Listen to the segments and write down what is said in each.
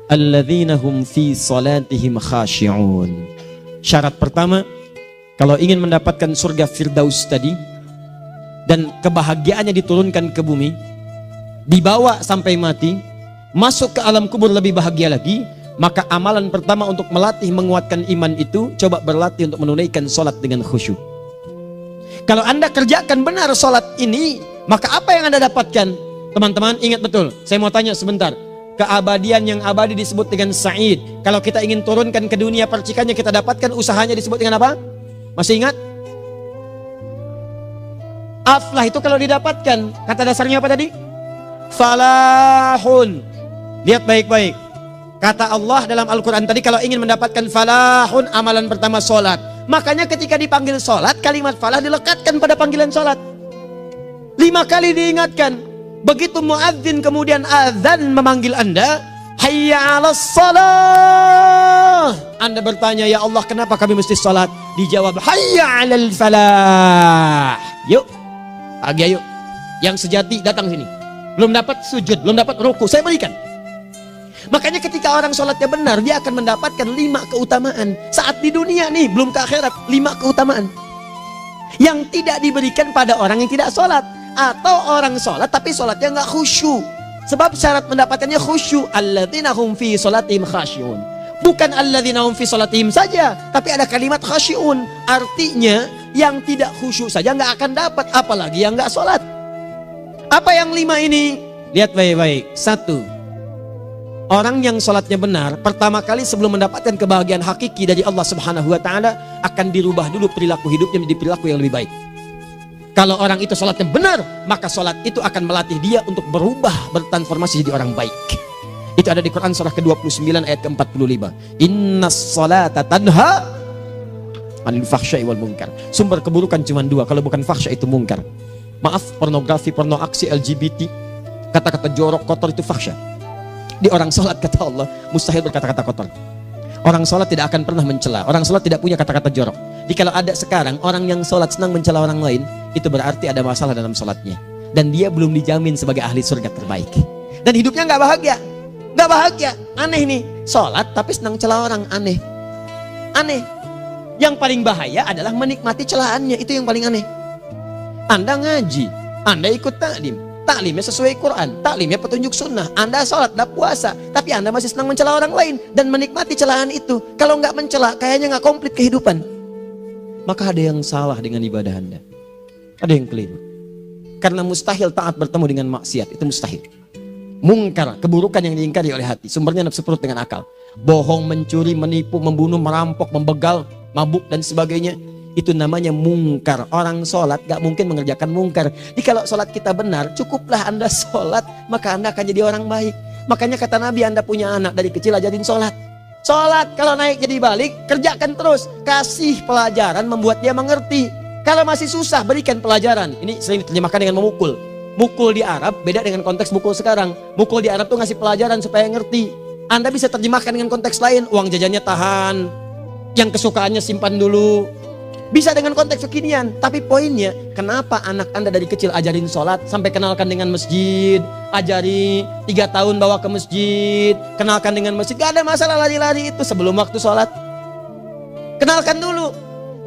alladzina hum fi salatihim khashi'un. Syarat pertama, kalau ingin mendapatkan surga Firdaus tadi dan kebahagiaannya diturunkan ke bumi, dibawa sampai mati, masuk ke alam kubur lebih bahagia lagi, maka amalan pertama untuk melatih menguatkan iman itu, coba berlatih untuk menunaikan sholat dengan khusyuk. Kalau Anda kerjakan benar sholat ini, maka apa yang Anda dapatkan? Teman-teman ingat betul, saya mau tanya sebentar. Keabadian yang abadi disebut dengan sa'id. Kalau kita ingin turunkan ke dunia percikannya, kita dapatkan usahanya disebut dengan apa? Masih ingat? Aflah itu kalau didapatkan, kata dasarnya apa tadi? Falahun. Lihat baik-baik. Kata Allah dalam Al-Quran tadi, kalau ingin mendapatkan falahun, amalan pertama sholat. Makanya ketika dipanggil sholat, kalimat falah dilekatkan pada panggilan sholat. 5 kali diingatkan. Begitu muadzin kemudian azan memanggil Anda, hayya 'alas shalah. Anda bertanya, ya Allah kenapa kami mesti sholat? Dijawab, hayya 'alal falah. Yuk, pagi yuk. Yang sejati datang sini. Belum dapat sujud, belum dapat ruku, saya berikan. Makanya ketika orang sholatnya benar, dia akan mendapatkan 5 keutamaan. Saat di dunia nih, belum ke akhirat, 5 keutamaan yang tidak diberikan pada orang yang tidak sholat. Atau orang sholat tapi sholatnya nggak khusyuk. Sebab syarat mendapatkannya khusyuk. Alladzina hum fi sholatihim khasyi'un. Bukan alladzina hum fi sholatihim saja, tapi ada kalimat khasyi'un. Artinya yang tidak khusyuk saja nggak akan dapat, apalagi yang nggak sholat. Apa yang 5 ini? Lihat baik-baik. 1. Orang yang sholatnya benar, pertama kali sebelum mendapatkan kebahagiaan hakiki dari Allah Subhanahu wa Ta'ala, akan dirubah dulu perilaku hidupnya menjadi perilaku yang lebih baik. Kalau orang itu sholatnya benar, maka sholat itu akan melatih dia untuk berubah, bertransformasi jadi orang baik. Itu ada di Quran surah ke-29 ayat ke-45. Innas sholata tanha anil fahsya'i wal munkar. Sumber keburukan cuma 2, kalau bukan fahsya itu munkar. Maaf, pornografi, porno aksi, LGBT, kata-kata jorok, kotor itu fahsya. Di orang sholat kata Allah, mustahil berkata-kata kotor. Orang sholat tidak akan pernah mencela. Orang sholat tidak punya kata-kata jorok. Jadi kalau ada sekarang orang yang sholat senang mencela orang lain, itu berarti ada masalah dalam sholatnya. Dan dia belum dijamin sebagai ahli surga terbaik. Dan hidupnya nggak bahagia. Nggak bahagia. Aneh nih. Sholat tapi senang celah orang. Aneh. Aneh. Yang paling bahaya adalah menikmati celahannya. Itu yang paling aneh. Anda ngaji. Anda ikut taklim. Taklimnya sesuai Quran. Taklimnya petunjuk sunnah. Anda sholat, Anda puasa. Tapi Anda masih senang mencela orang lain. Dan menikmati celahan itu. Kalau nggak mencela, kayaknya nggak komplit kehidupan. Maka ada yang salah dengan ibadah Anda. Ada yang keliru. Karena mustahil taat bertemu dengan maksiat. Itu mustahil. Mungkar, keburukan yang diingkari oleh hati. Sumbernya nafsu perut dengan akal. Bohong, mencuri, menipu, membunuh, merampok, membegal, mabuk dan sebagainya. Itu namanya mungkar. Orang sholat gak mungkin mengerjakan mungkar. Jadi kalau sholat kita benar, cukuplah Anda sholat, maka Anda akan jadi orang baik. Makanya kata Nabi, Anda punya anak dari kecil ajarin sholat. Sholat kalau naik jadi balik, kerjakan terus. Kasih pelajaran membuat dia mengerti. Kalau masih susah, berikan pelajaran. Ini sering diterjemahkan dengan memukul. Mukul di Arab beda dengan konteks mukul sekarang. Mukul di Arab tuh ngasih pelajaran supaya ngerti. Anda bisa terjemahkan dengan konteks lain. Uang jajannya tahan, yang kesukaannya simpan dulu. Bisa dengan konteks kekinian. Tapi poinnya, kenapa anak Anda dari kecil ajarin sholat, sampai kenalkan dengan masjid, ajari 3 tahun bawa ke masjid, kenalkan dengan masjid. Gak ada masalah lari-lari itu sebelum waktu sholat. Kenalkan dulu.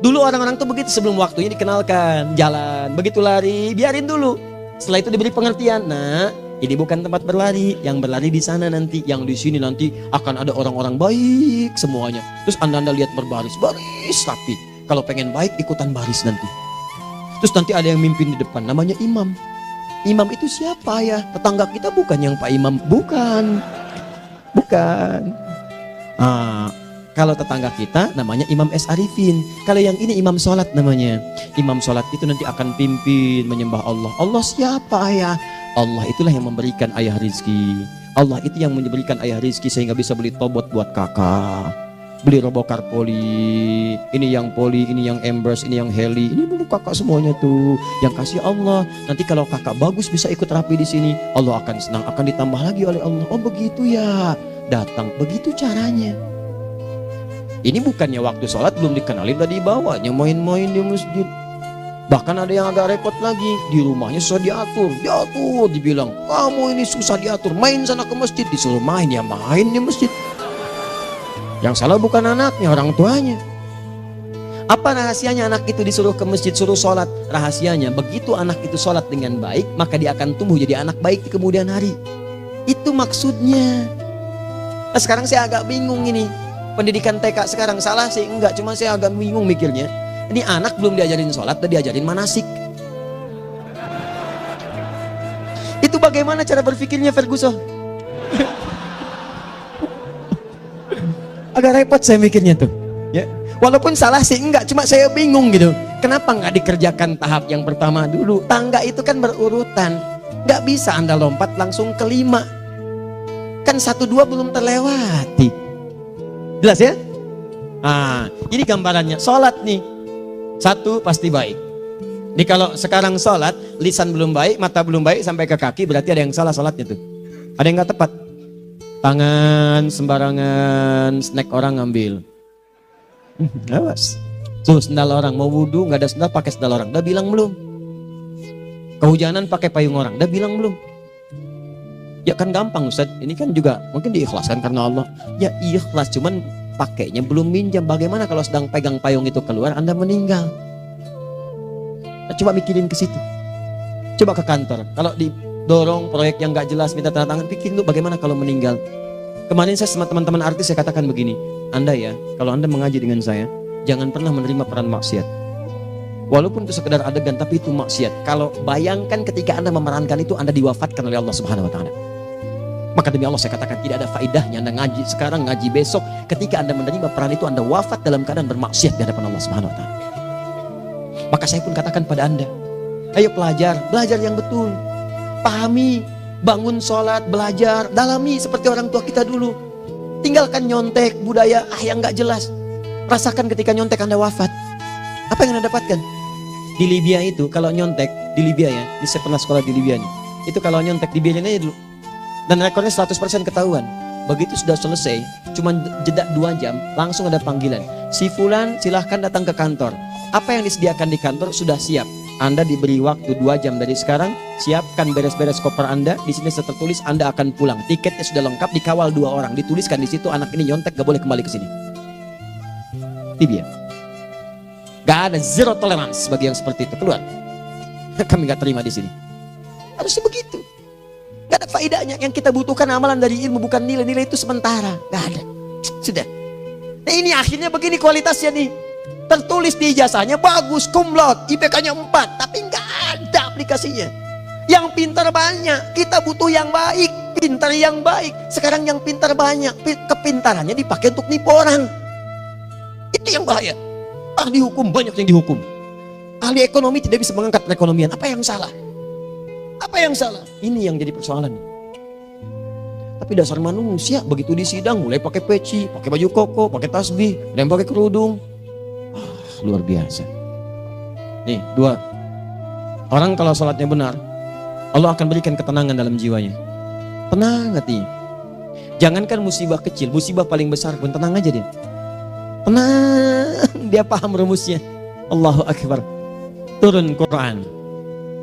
Dulu orang-orang tuh begitu, sebelum waktunya dikenalkan, jalan, begitu lari, biarin dulu. Setelah itu diberi pengertian. Nah, ini bukan tempat berlari, yang berlari di sana nanti, yang di sini nanti akan ada orang-orang baik semuanya. Terus Anda lihat berbaris, baris rapi. Kalau pengen baik ikutan baris nanti. Terus nanti ada yang mimpin di depan, namanya imam. Imam itu siapa ya? Tetangga kita bukan yang Pak Imam, bukan. Bukan. Kalau tetangga kita namanya Imam S. Arifin. Kalau yang ini imam sholat namanya. Imam sholat itu nanti akan pimpin menyembah Allah. Allah siapa ya? Allah itulah yang memberikan ayah rizki. Allah itu yang memberikan ayah rizki sehingga bisa beli tobot buat kakak. Beli robokar poli. Ini yang poli, ini yang embers, ini yang heli. Ini dulu kakak semuanya tuh. Yang kasih Allah. Nanti kalau kakak bagus bisa ikut rapi di sini. Allah akan senang, akan ditambah lagi oleh Allah. Oh begitu ya. Datang, begitu caranya. Ini bukannya waktu sholat belum dikenalin tadi bawanya main-main di masjid. Bahkan ada yang agak repot lagi, di rumahnya susah diatur, dibilang, kamu ini susah diatur, main sana ke masjid, disuruh main, ya main di masjid. Yang salah bukan anaknya, orang tuanya. Apa rahasianya anak itu disuruh ke masjid, suruh sholat? Rahasianya, begitu anak itu sholat dengan baik, maka dia akan tumbuh jadi anak baik di kemudian hari. Itu maksudnya. Nah, sekarang saya agak bingung ini, pendidikan TK sekarang salah sih? Enggak, cuma saya agak bingung mikirnya. Ini anak belum diajarin sholat, udah diajarin manasik. Itu bagaimana cara berpikirnya Ferguson? Agak repot saya mikirnya tuh. Ya, walaupun salah sih enggak, cuma saya bingung gitu. Kenapa nggak dikerjakan tahap yang pertama dulu? Tangga itu kan berurutan, nggak bisa Anda lompat langsung ke 5. Kan 1, 2 belum terlewati. Jelas ya? Ah, ini gambarannya. Sholat nih. 1 pasti baik. Ini kalau sekarang sholat, lisan belum baik, mata belum baik, sampai ke kaki, berarti ada yang salah sholatnya tuh. Ada yang nggak tepat. Tangan sembarangan, snack orang ngambil. Awas. Tuh sendal orang, mau wudhu nggak ada sendal, pakai sendal orang. Udah bilang belum? Kehujanan pakai payung orang. Udah bilang belum? Ya kan gampang Ustaz. Ini kan juga mungkin diikhlaskan karena Allah. Ya ikhlas, cuman pakainya belum minjam. Bagaimana kalau sedang pegang payung itu keluar, Anda meninggal? Nah, coba mikirin ke situ. Coba ke kantor. Kalau didorong proyek yang gak jelas, minta tanda tangan, pikirin tuh bagaimana kalau meninggal. Kemarin saya sama teman-teman artis, saya katakan begini. Anda ya, kalau Anda mengaji dengan saya, jangan pernah menerima peran maksiat. Walaupun itu sekedar adegan, tapi itu maksiat. Kalau bayangkan ketika Anda memerankan itu, Anda diwafatkan oleh Allah Subhanahu Wa Taala. Maka demi Allah saya katakan tidak ada faedahnya Anda ngaji sekarang, ngaji besok. Ketika Anda menerima peran itu, Anda wafat dalam keadaan bermaksiat di hadapan Allah Subhanahu Wa Taala. Maka saya pun katakan pada Anda, ayo belajar yang betul. Pahami, bangun sholat, belajar, dalami seperti orang tua kita dulu. Tinggalkan nyontek, budaya yang gak jelas. Rasakan ketika nyontek Anda wafat. Apa yang Anda dapatkan? Di Libya itu, kalau nyontek, di Libya ya, saya pernah sekolah di Libya nih. Itu kalau nyontek, dibiarin aja dulu. Dan rekornya 100% ketahuan. Begitu sudah selesai, cuma jeda 2 jam, langsung ada panggilan. Si Fulan silahkan datang ke kantor. Apa yang disediakan di kantor sudah siap. Anda diberi waktu 2 jam dari sekarang, siapkan beres-beres koper Anda. Di sini tertulis Anda akan pulang. Tiketnya sudah lengkap, dikawal 2 orang. Dituliskan di situ anak ini nyontek, gak boleh kembali ke sini. Libya. Gak ada, zero tolerance bagi yang seperti itu. Keluar. Kami gak terima di sini. Harusnya begitu. Gak ada faedahnya. Yang kita butuhkan amalan dari ilmu, bukan nilai-nilai itu sementara. Gak ada. Sudah. Nah ini akhirnya begini kualitasnya nih. Tertulis di ijazahnya bagus, cum laude, IPK-nya 4, tapi nggak ada aplikasinya. Yang pintar banyak, kita butuh yang baik, pintar yang baik. Sekarang yang pintar banyak, kepintarannya dipakai untuk nipu orang. Itu yang bahaya. Ahli hukum banyak yang dihukum. Ahli ekonomi tidak bisa mengangkat perekonomian. Apa yang salah? Apa yang salah? Ini yang jadi persoalan. Tapi dasar manusia begitu di sidang mulai pakai peci, pakai baju koko, pakai tasbih, dan pakai kerudung. Luar biasa. Nih 2. Orang kalau sholatnya benar, Allah akan berikan ketenangan dalam jiwanya. Tenang hatinya. Jangankan musibah kecil, musibah paling besar pun tenang aja dia. Tenang, dia paham rumusnya. Allahu Akbar. Turun Quran.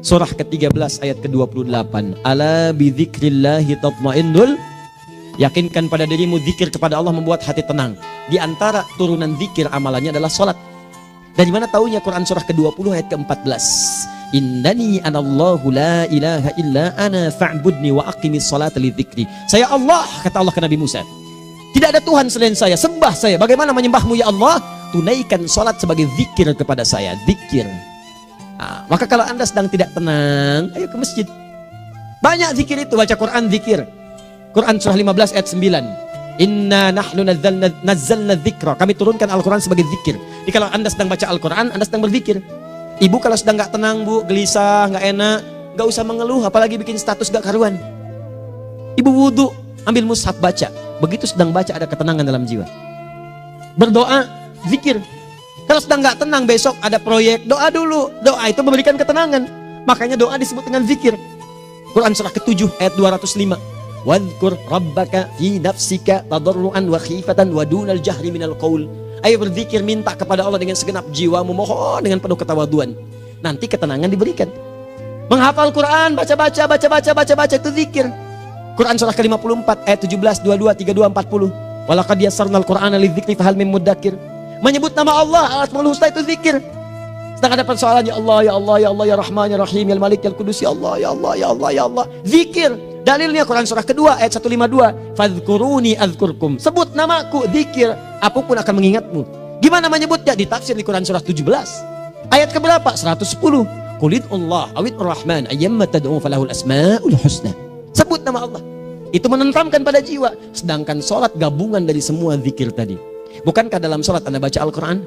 Surah ke-13 ayat ke-28. Ala bidzikrillahi tatmainnul. Yakinkan pada dirimu, zikir kepada Allah membuat hati tenang. Di antara turunan zikir amalannya adalah sholat. Dari mana taunya? Quran surah ke-20 ayat ke-14. Innani anallahu la ilaha illa ana fa'budni wa aqimis salata li dzikri. Saya Allah, kata Allah ke Nabi Musa. Tidak ada Tuhan selain saya, sembah saya. Bagaimana menyembahmu ya Allah? Tunaikan salat sebagai zikir kepada saya, zikir. Nah, maka kalau Anda sedang tidak tenang, ayo ke masjid. Banyak zikir itu, baca Quran zikir. Quran surah 15 ayat 9. Inna nahnu nazzalna dzikra. Kami turunkan Al-Quran sebagai zikir. Jadi kalau Anda sedang baca Al-Quran, Anda sedang berzikir. Ibu kalau sedang gak tenang, Bu, gelisah, gak enak, gak usah mengeluh, apalagi bikin status gak karuan. Ibu wudhu, ambil mushaf baca. Begitu sedang baca ada ketenangan dalam jiwa. Berdoa, zikir. Kalau sedang gak tenang, besok ada proyek, doa dulu. Doa itu memberikan ketenangan. Makanya doa disebut dengan zikir. Quran surah ke-7 ayat 205. Wadhkur rabbaka fi nafsika tadarruan wa khifatan wa dunal jahri minal qaul. Ayo berzikir, minta kepada Allah dengan segenap jiwamu, mohon dengan penuh ketawaduan. nanti ketenangan diberikan. Menghafal Quran, baca itu zikir. Quran surah ke-54 ayat 17, 22, 32, 40. Walaqad yassarnal Qur'ana lidzikri fahal min muddakir. Menyebut nama Allah Al-Asmaul Husna itu zikir. Sedang ada persoalan, ya Allah, ya Allah, ya Allah, ya Rahman, ya Rahim, ya Malik, ya Qudus, ya Allah, ya Allah, ya Allah, ya Allah. Zikir. Dalilnya Quran surah kedua ayat 152. Fadhkuruni azkurkum. Sebut namaku, zikir. Apapun akan mengingatmu. Gimana menyebutnya? Ditafsir di Quran surah 17. Ayat keberapa? 110. Qulid Allah awid Rahman ayyamma tad'u falahul asmaul husna. Sebut nama Allah. Itu menenteramkan pada jiwa. Sedangkan sholat gabungan dari semua zikir tadi. Bukankah dalam sholat Anda baca Al-Quran?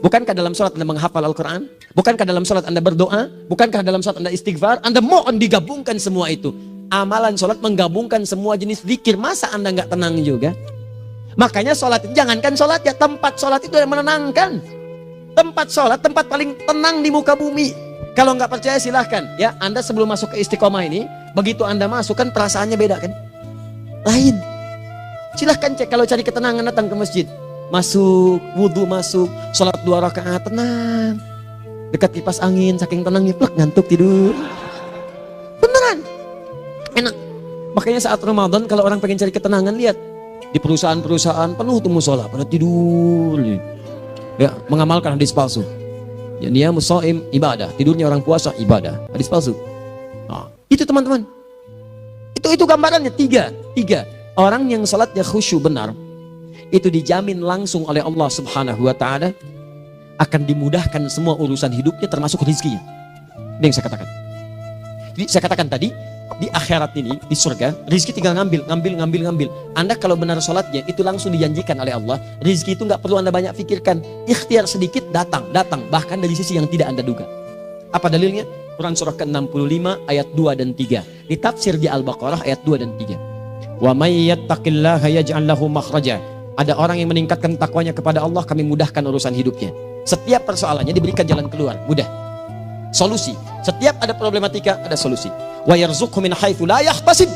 Bukankah dalam sholat Anda menghafal Al-Quran? Bukankah dalam sholat Anda berdoa? Bukankah dalam sholat Anda istighfar? Anda mohon digabungkan semua itu. Amalan sholat menggabungkan semua jenis zikir. Masa Anda nggak tenang juga? Makanya sholat, jangankan sholat ya, tempat sholat itu yang menenangkan. Tempat sholat, tempat paling tenang di muka bumi. Kalau nggak percaya silahkan. Ya, Anda sebelum masuk ke Istiqomah ini, begitu Anda masuk kan perasaannya beda kan? Lain. Silahkan cek kalau cari ketenangan datang ke masjid. Masuk, wudhu masuk, sholat 2 rakaat tenang. Dekat kipas angin, saking tenangnya, plek ngantuk tidur. Beneran, enak. Makanya saat Ramadan kalau orang pengen cari ketenangan, lihat di perusahaan-perusahaan penuh tuh musola, pada tidur. Ya, mengamalkan hadis palsu. Ya, dia musoim ibadah, tidurnya orang puasa ibadah, hadis palsu. Nah, itu teman-teman. Itu gambarannya tiga. Orang yang sholatnya khusyuk benar, itu dijamin langsung oleh Allah Subhanahu wa Ta'ala akan dimudahkan semua urusan hidupnya termasuk rezekinya. Ini yang saya katakan. Jadi saya katakan tadi, di akhirat ini, di surga, rezeki tinggal ngambil. Anda kalau benar sholatnya, itu langsung dijanjikan oleh Allah. Rezeki itu nggak perlu Anda banyak pikirkan. Ikhtiar sedikit datang. Bahkan dari sisi yang tidak Anda duga. Apa dalilnya? Quran surah ke-65 ayat 2 dan 3. Ditafsir di Al-Baqarah ayat 2 dan 3. Wa may yattaqillaha yaj'al lahu makhraja. Ada orang yang meningkatkan takwanya kepada Allah, kami mudahkan urusan hidupnya. Setiap persoalannya diberikan jalan keluar, mudah. Solusi. Setiap ada problematika, ada solusi. Wa yarzuqhu min haitsu la yahtasib.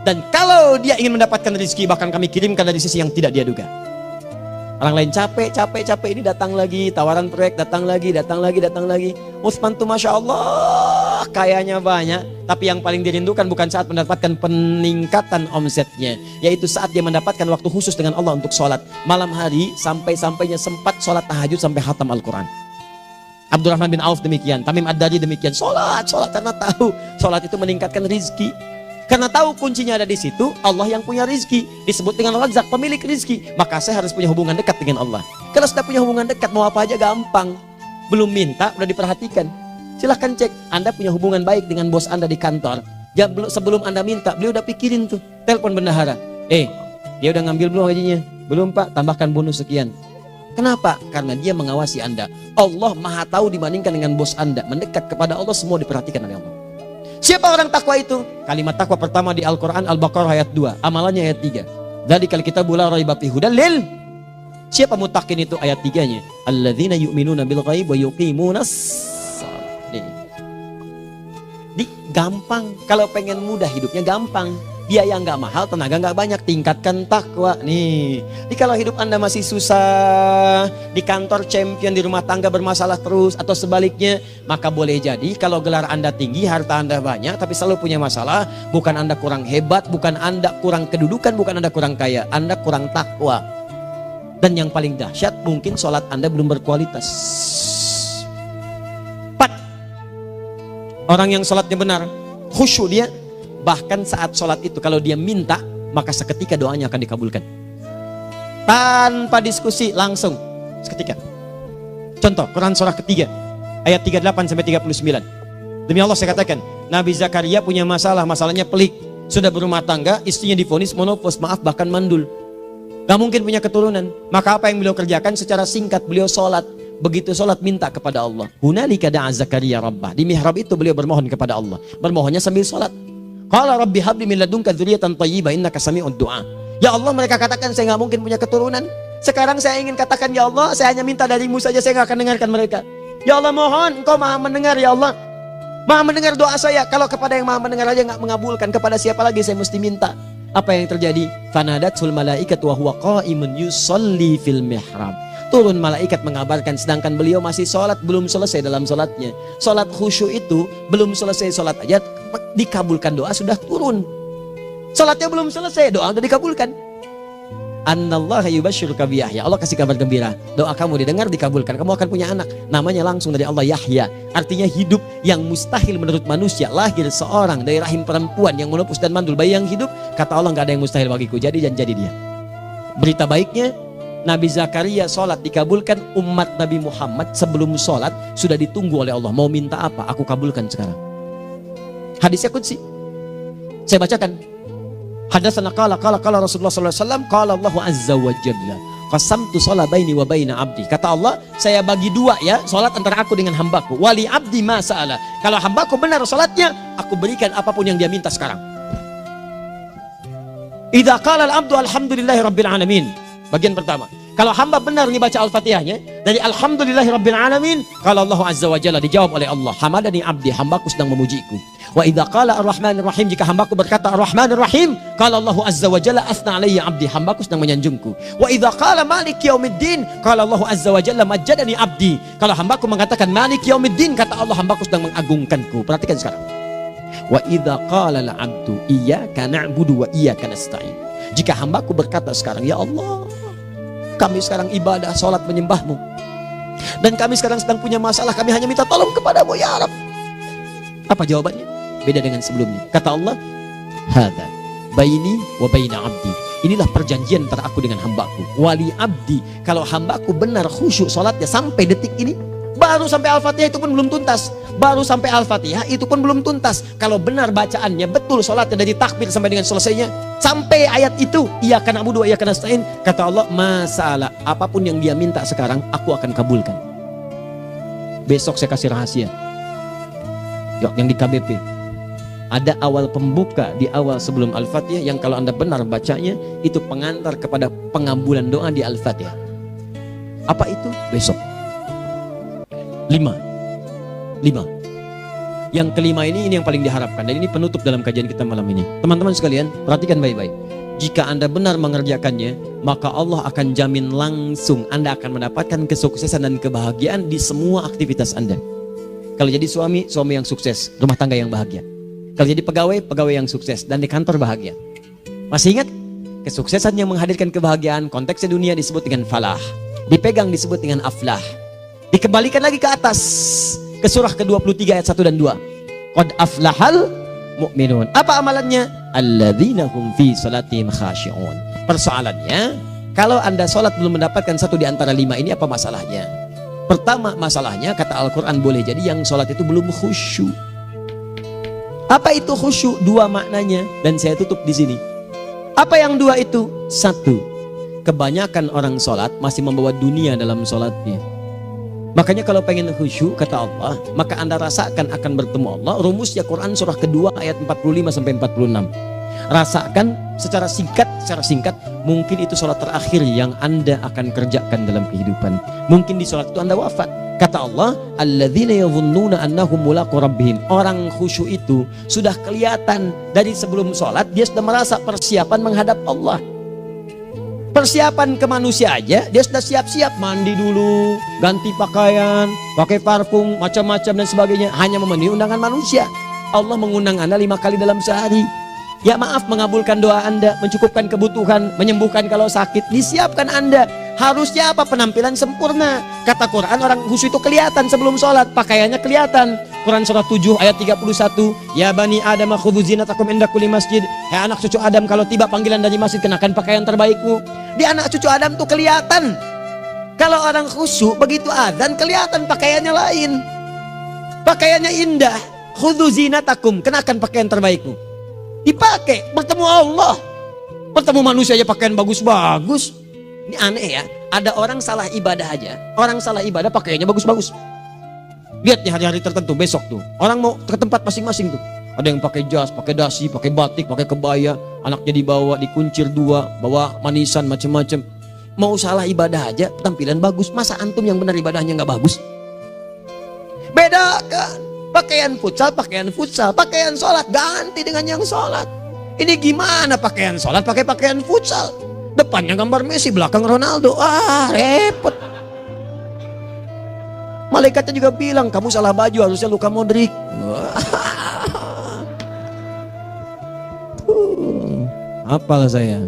Dan kalau dia ingin mendapatkan rezeki, bahkan kami kirimkan dari sisi yang tidak dia duga. Orang lain capek ini datang lagi, tawaran proyek datang lagi. Utsman tuh Masya Allah, kayanya banyak. Tapi yang paling dirindukan bukan saat mendapatkan peningkatan omsetnya, yaitu saat dia mendapatkan waktu khusus dengan Allah untuk sholat. Malam hari sampai-sampainya sempat sholat tahajud sampai khatam Al-Quran. Abdurrahman bin Auf demikian, Tamim Ad-Dari demikian. Sholat karena tahu sholat itu meningkatkan rizki. Karena tahu kuncinya ada di situ, Allah yang punya rizki. Disebut dengan Razak, pemilik rizki. Maka saya harus punya hubungan dekat dengan Allah. Kalau sudah punya hubungan dekat, mau apa aja gampang. Belum minta, udah diperhatikan. Silahkan cek, Anda punya hubungan baik dengan bos Anda di kantor. Ya, sebelum Anda minta, beliau udah pikirin tuh. Telepon bendahara. Dia udah ngambil belum gajinya? Belum Pak, tambahkan bonus sekian. Kenapa? Karena dia mengawasi Anda. Allah maha tahu dibandingkan dengan bos Anda. Mendekat kepada Allah, semua diperhatikan oleh Allah. Siapa orang takwa itu? Kalimat takwa pertama di Al-Quran Al-Baqarah ayat 2, amalannya ayat 3. Dzalikal kitabu la raiba fihi hudal lil. Siapa mutakin itu ayat 3-nya? Alladzina yu'minuna bil ghaib wa yuqimunas shalah. Gampang. Kalau pengen mudah hidupnya gampang. Biaya nggak mahal, tenaga nggak banyak, tingkatkan takwa nih. Jadi kalau hidup Anda masih susah, di kantor champion, di rumah tangga bermasalah terus, atau sebaliknya, maka boleh jadi kalau gelar Anda tinggi, harta Anda banyak, tapi selalu punya masalah. Bukan Anda kurang hebat, bukan Anda kurang kedudukan, bukan Anda kurang kaya, Anda kurang takwa. Dan yang paling dahsyat, mungkin sholat Anda belum berkualitas. 4. Orang yang sholatnya benar, khusyuk dia. Bahkan saat sholat itu kalau dia minta, maka seketika doanya akan dikabulkan. Tanpa diskusi, langsung seketika. Contoh, Quran surah ketiga ayat 38-39. Demi Allah saya katakan, Nabi Zakaria punya masalahnya pelik. Sudah berumah tangga, istrinya divonis monopos, maaf bahkan mandul. Gak mungkin punya keturunan. Maka apa yang beliau kerjakan? Secara singkat beliau sholat. Begitu sholat minta kepada Allah. Hunalika da'a Zakaria rabbah. Di mihrab itu beliau bermohon kepada Allah. Bermohonnya sambil sholat. Qala rabbi habli min ladunka dzurriyyatan thayyibah innaka sami'ud du'a. Ya Allah, mereka katakan saya nggak mungkin punya keturunan. Sekarang saya ingin katakan, ya Allah, saya hanya minta darimu saja, saya nggak akan dengarkan mereka. Ya Allah, mohon Engkau maha mendengar, ya Allah. Maha mendengar doa saya. Kalau kepada yang maha mendengar aja nggak mengabulkan, kepada siapa lagi saya mesti minta? Apa yang terjadi? Fanadatul malaikatu wa huwa qa'imun yusalli fil mihrab. turun malaikat mengabarkan, sedangkan beliau masih sholat, belum selesai dalam sholatnya. Sholat khusyuk itu belum selesai sholat aja dikabulkan, doa sudah turun. Sholatnya belum selesai, doa sudah dikabulkan. Annallaha yubashshiruka bi Yahya. Allah kasih kabar gembira, doa kamu didengar, dikabulkan, kamu akan punya anak, namanya langsung dari Allah Yahya, artinya hidup yang mustahil menurut manusia. Lahir seorang dari rahim perempuan yang menepus dan mandul, bayi yang hidup, kata Allah nggak ada yang mustahil bagiku, jadi dan jadi dia. Berita baiknya, Nabi Zakaria sholat dikabulkan. Umat Nabi Muhammad sebelum sholat sudah ditunggu oleh Allah, mau minta apa aku kabulkan sekarang. Hadisnya qudsi, saya bacakan. Hadatsana qala Rasulullah sallallahu alaihi wasallam, qala Allah azza wa jalla, qasamtu shalah baini wa baina abdi. Kata Allah, saya bagi dua ya salat antara aku dengan hambaku. Wali abdi ma sa'ala. Kalau hambaku benar salatnya, aku berikan apapun yang dia minta sekarang. Idza qala al-abdu alhamdulillahi rabbil alamin. Bagian pertama, kalau hamba benar nih baca Al-Fatihahnya dari alhamdulillahi rabbil alamin, kalau Allah azza wa jalla dijawab oleh Allah, hamadani abdi, hambaku sedang memujiku. Wa idza qala ar-rahmanir rahim, jika hambaku berkata ar-rahmanir rahim, qala Allah azza wa jalla asna alayya abdi, hambaku sedang menyanjungku. Wa idza qala maliki yaumiddin, qala Allah azza wa jalla majjadani abdi, kalau hambaku mengatakan maliki yaumiddin, kata Allah hambaku sedang mengagungkanku. Perhatikan sekarang. Wa idza qala al-'abdu iyyaka na'budu wa iyyaka nasta'in, jika hambaku berkata sekarang, ya Allah, kami sekarang ibadah, salat menyembahmu, dan kami sekarang sedang punya masalah, kami hanya minta tolong kepadamu ya Rabb. Apa jawabannya? Beda dengan sebelumnya. Kata Allah, hadza baini wa baina abdi, inilah perjanjian antara aku dengan hambaku. Wali abdi, kalau hambaku benar khusyuk salatnya sampai detik ini, baru sampai Al-Fatihah itu pun belum tuntas. Baru sampai Al-Fatihah itu pun belum tuntas. Kalau benar bacaannya betul salatnya dari takbir sampai dengan selesainya, sampai ayat itu, iyyaka na'budu wa iyyaka nasta'in, kata Allah, masalah apapun yang dia minta sekarang aku akan kabulkan. Besok saya kasih rahasia yang di KBP. Ada awal pembuka di awal sebelum Al-Fatihah yang kalau Anda benar bacanya, itu pengantar kepada pengabulan doa di Al-Fatihah. Apa itu? Besok. 5. Yang kelima ini yang paling diharapkan, dan ini penutup dalam kajian kita malam ini. Teman-teman sekalian, perhatikan baik-baik. Jika Anda benar mengerjakannya, maka Allah akan jamin langsung Anda akan mendapatkan kesuksesan dan kebahagiaan di semua aktivitas Anda. Kalau jadi suami, suami yang sukses, rumah tangga yang bahagia. Kalau jadi pegawai, pegawai yang sukses, dan di kantor bahagia. Masih ingat? Kesuksesan yang menghadirkan kebahagiaan, konteksnya dunia disebut dengan falah, dipegang disebut dengan aflah. Dikembalikan lagi ke atas, ke surah ke-23 ayat 1 dan 2. Qad aflahal mu'minun. Apa amalannya? Alladzina hum fi salatihim khashi'un. Persoalannya, kalau Anda salat belum mendapatkan satu di antara 5 ini, apa masalahnya? Pertama masalahnya, kata Al-Quran, boleh jadi yang salat itu belum khusyuk. Apa itu khusyuk? 2 maknanya, dan saya tutup di sini. Apa yang 2 itu? 1, kebanyakan orang salat masih membawa dunia dalam salatnya. Makanya kalau pengen khusyuk, kata Allah, maka Anda rasakan akan bertemu Allah. Rumusnya Quran surah kedua ayat 45 sampai 46. Rasakan secara singkat, mungkin itu sholat terakhir yang Anda akan kerjakan dalam kehidupan. Mungkin di sholat itu Anda wafat. Kata Allah, alladzina yadhunnuna annahum mulaqu rabbihim. Orang khusyuk itu sudah kelihatan dari sebelum sholat, dia sudah merasa persiapan menghadap Allah. Persiapan ke manusia aja, dia sudah siap-siap, mandi dulu, ganti pakaian, pakai parfum, macam-macam dan sebagainya, hanya memenuhi undangan manusia. Allah mengundang Anda 5 kali dalam sehari. Ya maaf, mengabulkan doa Anda, mencukupkan kebutuhan, menyembuhkan kalau sakit, disiapkan Anda. Harusnya apa? Penampilan sempurna. Kata Quran, orang khusyuk itu kelihatan sebelum sholat, pakaiannya kelihatan. Quran surah 7 ayat 31, ya bani Adam khudzu zinatakum inda kulli masjid. Hai anak cucu Adam, kalau tiba panggilan dari masjid, kenakan pakaian terbaikmu. Di anak cucu Adam tuh kelihatan. Kalau orang khusyuk begitu adzan kelihatan pakaiannya lain. Pakaiannya indah. Khudzu zinatakum, kenakan pakaian terbaikmu. Dipakai bertemu Allah. Bertemu manusia aja pakaian bagus-bagus. Ini aneh ya. Ada orang salah ibadah aja. Orang salah ibadah pakaiannya bagus-bagus. Lihat di hari-hari tertentu besok tuh. Orang mau ke tempat masing-masing tuh. Ada yang pakai jas, pakai dasi, pakai batik, pakai kebaya. Anaknya dibawa, dikuncir 2, bawa manisan macam-macam. Mau salah ibadah aja tampilan bagus. Masa antum yang benar ibadahnya nggak bagus? Bedakan. Pakaian futsal, pakaian sholat ganti dengan yang sholat. Ini gimana pakaian sholat pakai pakaian futsal? Depannya gambar Messi, belakang Ronaldo. Repot. Malaikatnya juga bilang, kamu salah baju, harusnya Luka Modric. Apalah saya.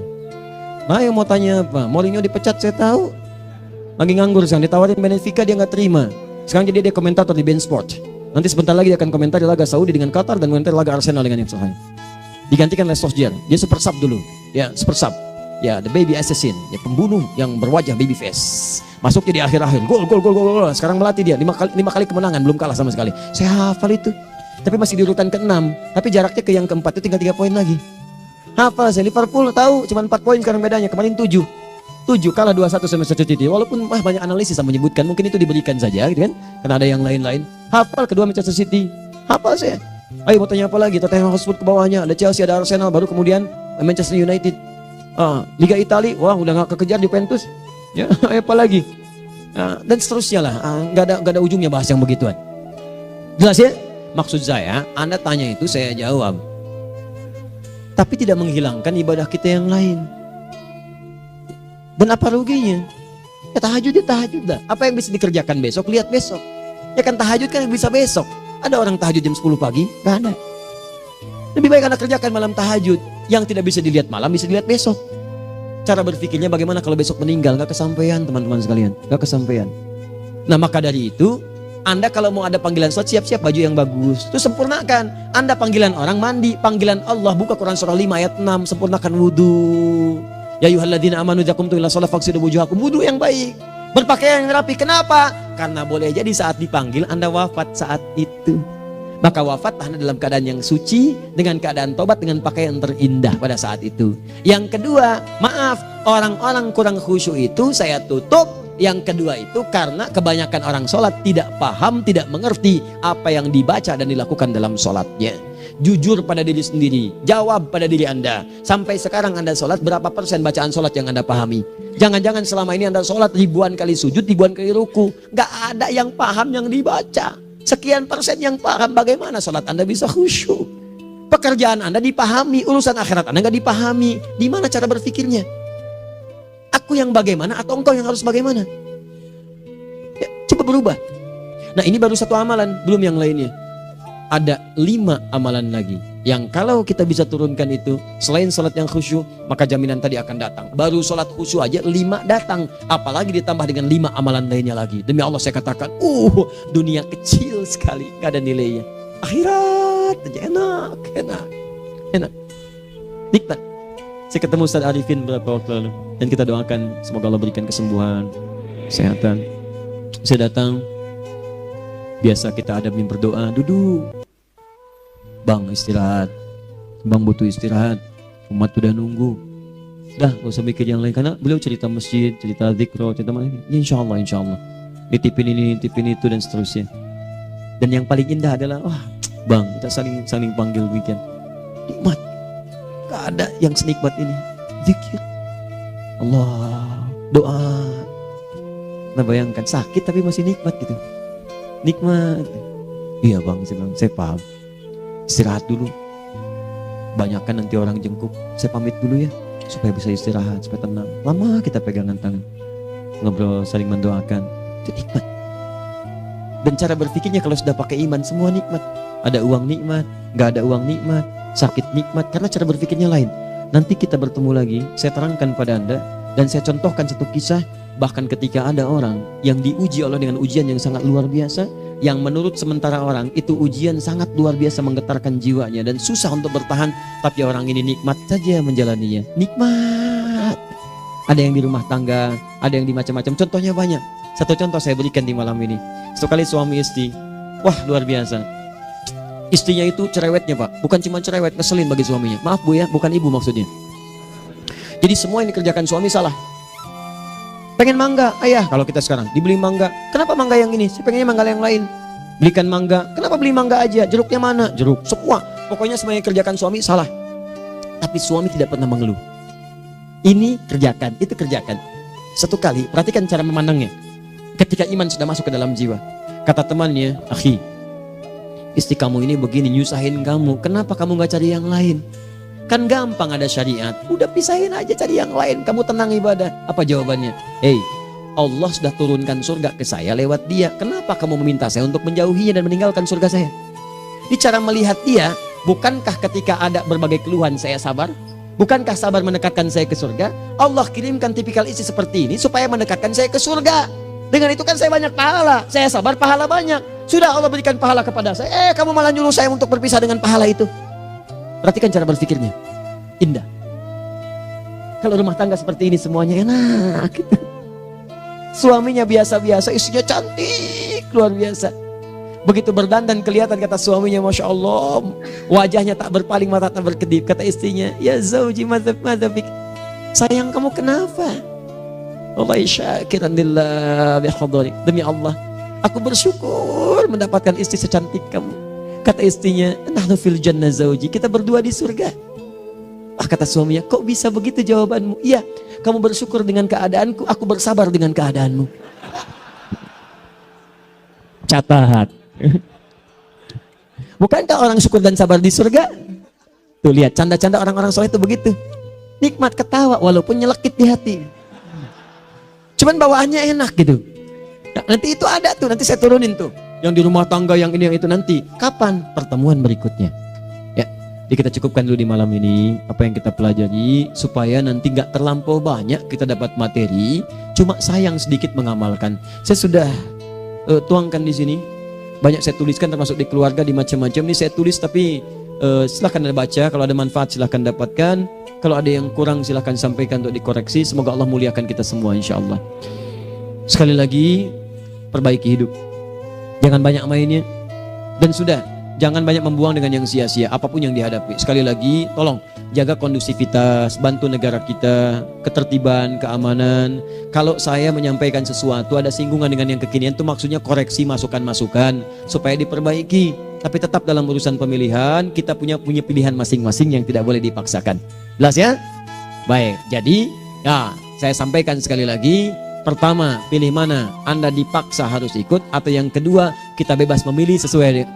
Nah, yang mau tanya apa? Mourinho dipecat saya tahu. Lagi nganggur sekarang, ditawarin Benfica dia nggak terima. Sekarang jadi dia komentator di beIN Sport. Nanti sebentar lagi dia akan komentar di laga Saudi dengan Qatar dan komentar laga Arsenal dengan Ipswich. Digantikan oleh Solskjaer. Dia super sub dulu. Ya, super sub. Ya, the baby assassin, ya pembunuh yang berwajah baby face. Masuknya di akhir-akhir, gol. Sekarang melatih dia 5 kali kemenangan, belum kalah sama sekali. Saya hafal itu. Tapi masih di urutan ke-6, tapi jaraknya ke yang ke-4 itu tinggal 3 poin lagi. Hafal saya. Liverpool tahu cuma 4 poin sekarang bedanya, kemarin 7 kalah 2-1 sama Manchester City. Walaupun banyak analisis yang menyebutkan mungkin itu diberikan saja gitu kan, karena ada yang lain-lain. Hafal kedua Manchester City, hafal saya. Ayo mau tanya apa lagi? Tottenham Hotspur ke bawahnya, ada Chelsea, ada Arsenal, baru kemudian Manchester United. Liga Italia, wah udah gak kekejar Juventus. Ya, apa lagi? Dan seterusnya lah. Gak ada ujungnya bahas yang begituan. Jelas ya? Maksud saya, Anda tanya itu saya jawab. Tapi tidak menghilangkan ibadah kita yang lain. Dan apa ruginya? Ya tahajud dah. Apa yang bisa dikerjakan besok, lihat besok. Ya kan tahajud kan bisa besok. Ada orang tahajud jam 10 pagi? Gak ada. Lebih baik Anda kerjakan malam tahajud. Yang tidak bisa dilihat malam bisa dilihat besok. Cara berpikirnya bagaimana kalau besok meninggal? Gak kesampaian teman-teman sekalian. Gak kesampaian. Nah maka dari itu, Anda kalau mau ada panggilan sholat, siap-siap baju yang bagus. Itu sempurnakan. Anda panggilan orang mandi, panggilan Allah. Buka Quran surah 5 ayat 6. Sempurnakan wudhu. Ya ayyuhalladzina amanu idza qumtum ila shalah faghsilu wujuhakum. Wudhu yang baik. Berpakaian yang rapi. Kenapa? Karena boleh jadi saat dipanggil Anda wafat saat itu. Maka wafat Anda dalam keadaan yang suci, dengan keadaan tobat, dengan pakaian terindah pada saat itu. Yang kedua, maaf, orang-orang kurang khusyuk itu saya tutup. Yang kedua itu karena kebanyakan orang sholat tidak paham, tidak mengerti apa yang dibaca dan dilakukan dalam sholatnya. Jujur pada diri sendiri, jawab pada diri Anda. Sampai sekarang Anda sholat, berapa persen bacaan sholat yang Anda pahami? Jangan-jangan selama ini Anda sholat ribuan kali sujud, ribuan kali ruku. Gak ada yang paham yang dibaca. Sekian persen yang paham, bagaimana sholat Anda bisa khusyuk? Pekerjaan Anda dipahami, urusan akhirat Anda gak dipahami. Di mana cara berpikirnya? Aku yang bagaimana atau engkau yang harus bagaimana? Ya, coba berubah. Nah ini baru satu amalan, belum yang lainnya. Ada 5 amalan lagi yang kalau kita bisa turunkan itu, selain sholat yang khusyuk, maka jaminan tadi akan datang. Baru sholat khusyuk aja 5 datang, apalagi ditambah dengan 5 amalan lainnya lagi. Demi Allah saya katakan, dunia kecil sekali, gak ada nilainya. Akhirat aja enak, nikmat. Saya ketemu Ustaz Arifin beberapa waktu lalu, dan kita doakan semoga Allah berikan kesembuhan, kesehatan. Saya datang, biasa kita adamin berdoa, duduk. Bang istirahat, bang butuh istirahat, umat udah nunggu. Dah gak usah mikir yang lain, karena beliau cerita masjid, cerita zikro, cerita mana. Ya, insya Allah nitipin ini, nitipin itu dan seterusnya. Dan yang paling indah adalah bang kita saling panggil weekend. Nikmat, gak ada yang senikmat ini. Zikir Allah, doa. Nah bayangkan sakit tapi masih nikmat gitu. Nikmat. Iya bang, saya paham. Istirahat dulu. Banyakkan nanti orang jengkuk. Saya pamit dulu ya, supaya bisa istirahat, supaya tenang. Lama kita pegangan tangan, ngobrol, saling mendoakan. Itu nikmat. Dan cara berpikirnya kalau sudah pakai iman, semua nikmat. Ada uang nikmat, gak ada uang nikmat, sakit nikmat. Karena cara berpikirnya lain. Nanti kita bertemu lagi, saya terangkan pada Anda. Dan saya contohkan satu kisah. Bahkan ketika ada orang yang diuji Allah dengan ujian yang sangat luar biasa, yang menurut sementara orang itu ujian sangat luar biasa menggetarkan jiwanya dan susah untuk bertahan, tapi orang ini nikmat saja menjalaninya. Nikmat. Ada yang di rumah tangga, ada yang di macam-macam. Contohnya banyak. Satu contoh saya berikan di malam ini. Sekali suami istri, wah luar biasa. Istrinya itu cerewetnya Pak, bukan cuma cerewet, ngeselin bagi suaminya. Maaf Bu ya, bukan ibu maksudnya. Jadi semua yang dikerjakan suami salah. Pengen mangga, ayah kalau kita sekarang dibeli mangga. Kenapa mangga yang ini? Saya pengennya mangga yang lain. Belikan mangga. Kenapa beli mangga aja? Jeruknya mana? Jeruk. Semua. Pokoknya semua yang kerjakan suami salah. Tapi suami tidak pernah mengeluh. Ini kerjakan, itu kerjakan. Satu kali, perhatikan cara memandangnya. Ketika iman sudah masuk ke dalam jiwa. Kata temannya, akhi, istri kamu ini begini, nyusahin kamu. Kenapa kamu gak cari yang lain? Kan gampang ada syariat. Udah pisahin aja, cari yang lain. Kamu tenang ibadah. Apa jawabannya? Hey, Allah sudah turunkan surga ke saya lewat dia. Kenapa kamu meminta saya untuk menjauhinya dan meninggalkan surga saya? Ini cara melihat dia. Bukankah ketika ada berbagai keluhan saya sabar? Bukankah sabar mendekatkan saya ke surga? Allah kirimkan tipikal istri seperti ini supaya mendekatkan saya ke surga. Dengan itu kan saya banyak pahala. Saya sabar, pahala banyak. Sudah Allah berikan pahala kepada saya. Kamu malah nyuruh saya untuk berpisah dengan pahala itu. Perhatikan cara berpikirnya. Indah. Kalau rumah tangga seperti ini semuanya enak gitu. Suaminya biasa-biasa, istrinya cantik, luar biasa. Begitu berdandan kelihatan kata suaminya, Masya Allah, wajahnya tak berpaling, mata tak berkedip. Kata istrinya, ya zauji madzabik, sayang kamu kenapa? Wallahi syakiran lillah bihadari, demi Allah aku bersyukur mendapatkan istri secantik kamu. Kata istrinya, nahnu fil jannah zauji, kita berdua di surga. Kata suaminya, kok bisa begitu jawabanmu? Iya, kamu bersyukur dengan keadaanku, aku bersabar dengan keadaanmu. Catat. Bukankah orang syukur dan sabar di surga? Tuh lihat, canda-canda orang-orang soleh itu begitu. Nikmat ketawa walaupun nyelekit di hati. Cuman bawaannya enak gitu. Nah, nanti itu ada tuh, nanti saya turunin tuh. Yang di rumah tangga, yang ini, yang itu nanti. Kapan? Pertemuan berikutnya. Ya, jadi kita cukupkan dulu di malam ini apa yang kita pelajari supaya nanti nggak terlampau banyak kita dapat materi. Cuma sayang sedikit mengamalkan. Saya sudah tuangkan di sini. Banyak saya tuliskan termasuk di keluarga, di macam-macam. Ini saya tulis tapi silahkan Anda baca. Kalau ada manfaat silahkan dapatkan. Kalau ada yang kurang silahkan sampaikan untuk dikoreksi. Semoga Allah muliakan kita semua insya Allah. Sekali lagi, perbaiki hidup. Jangan banyak mainnya. Dan sudah, jangan banyak membuang dengan yang sia-sia apapun yang dihadapi. Sekali lagi, tolong jaga kondusivitas, bantu negara kita, ketertiban, keamanan. Kalau saya menyampaikan sesuatu ada singgungan dengan yang kekinian, itu maksudnya koreksi masukan-masukan supaya diperbaiki. Tapi tetap dalam urusan pemilihan kita punya pilihan masing-masing yang tidak boleh dipaksakan. Jelas ya? Baik, jadi ya saya sampaikan sekali lagi. Pertama, pilih mana? Anda dipaksa harus ikut, atau yang kedua, kita bebas memilih sesuai.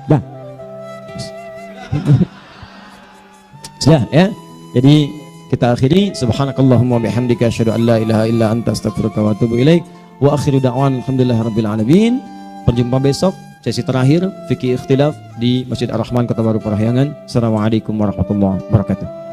Dah. Sudah ya. Jadi kita akhiri. Subhanakallahumma bihamdika asyhadu an la ilaha illa anta astaghfiruka wa atubu ilaik. Wa akhiru da'wan alhamdulillahirabbil alamin. Berjumpa besok sesi terakhir fikih ikhtilaf di Masjid Ar-Rahman Kota Baru Parahyangan. Assalamualaikum warahmatullahi wabarakatuh.